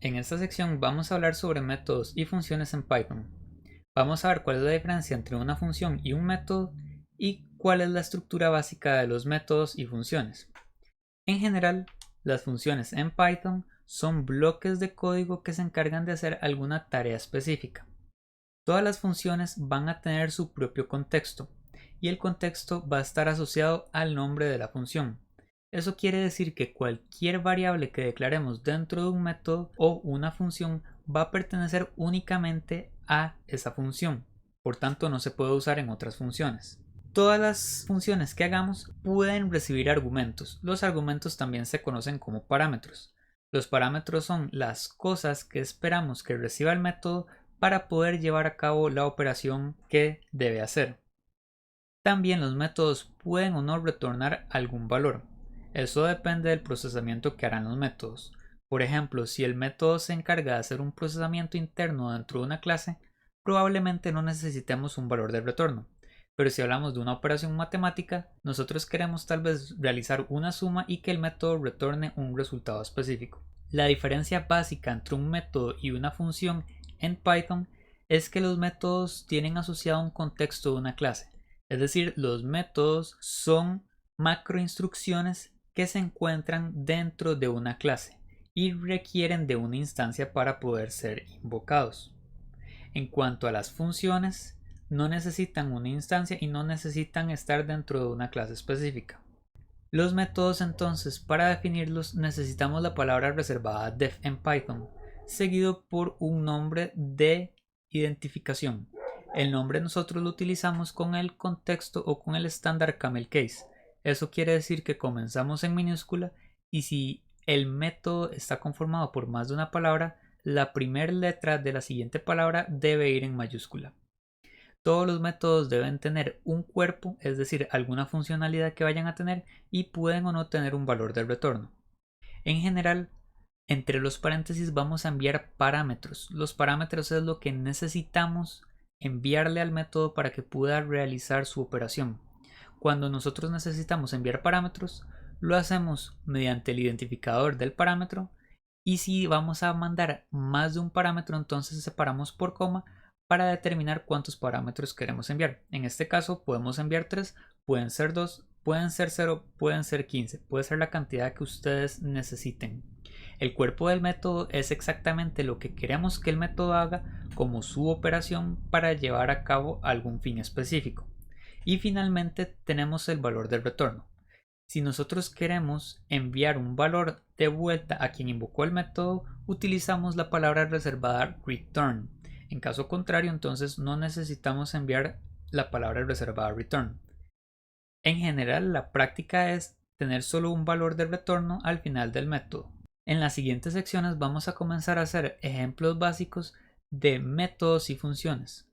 En esta sección vamos a hablar sobre métodos y funciones en Python. Vamos a ver cuál es la diferencia entre una función y un método y cuál es la estructura básica de los métodos y funciones. En general, las funciones en Python son bloques de código que se encargan de hacer alguna tarea específica. Todas las funciones van a tener su propio contexto y el contexto va a estar asociado al nombre de la función. Eso quiere decir que cualquier variable que declaremos dentro de un método o una función va a pertenecer únicamente a esa función. Por tanto, no se puede usar en otras funciones. Todas las funciones que hagamos pueden recibir argumentos. Los argumentos también se conocen como parámetros. Los parámetros son las cosas que esperamos que reciba el método para poder llevar a cabo la operación que debe hacer. También los métodos pueden o no retornar algún valor. Eso depende del procesamiento que harán los métodos. Por ejemplo, si el método se encarga de hacer un procesamiento interno dentro de una clase, probablemente no necesitemos un valor de retorno. Pero si hablamos de una operación matemática, nosotros queremos tal vez realizar una suma y que el método retorne un resultado específico. La diferencia básica entre un método y una función en Python es que los métodos tienen asociado un contexto de una clase. Es decir, los métodos son macroinstrucciones que se encuentran dentro de una clase y requieren de una instancia para poder ser invocados. En cuanto a las funciones, no necesitan una instancia y no necesitan estar dentro de una clase específica. Los métodos entonces, para definirlos, necesitamos la palabra reservada def en Python, seguido por un nombre de identificación. El nombre nosotros lo utilizamos con el contexto o con el estándar camel case. Eso quiere decir que comenzamos en minúscula y si el método está conformado por más de una palabra, la primera letra de la siguiente palabra debe ir en mayúscula. Todos los métodos deben tener un cuerpo, es decir, alguna funcionalidad que vayan a tener y pueden o no tener un valor de retorno. En general, entre los paréntesis vamos a enviar parámetros. Los parámetros es lo que necesitamos enviarle al método para que pueda realizar su operación. Cuando nosotros necesitamos enviar parámetros, lo hacemos mediante el identificador del parámetro y si vamos a mandar más de un parámetro, entonces separamos por coma para determinar cuántos parámetros queremos enviar. En este caso podemos enviar 3, pueden ser 2, pueden ser 0, pueden ser 15, puede ser la cantidad que ustedes necesiten. El cuerpo del método es exactamente lo que queremos que el método haga como su operación para llevar a cabo algún fin específico. Y finalmente tenemos el valor del retorno. Si nosotros queremos enviar un valor de vuelta a quien invocó el método, utilizamos la palabra reservada return. En caso contrario, entonces no necesitamos enviar la palabra reservada return. En general, la práctica es tener solo un valor de retorno al final del método. En las siguientes secciones vamos a comenzar a hacer ejemplos básicos de métodos y funciones.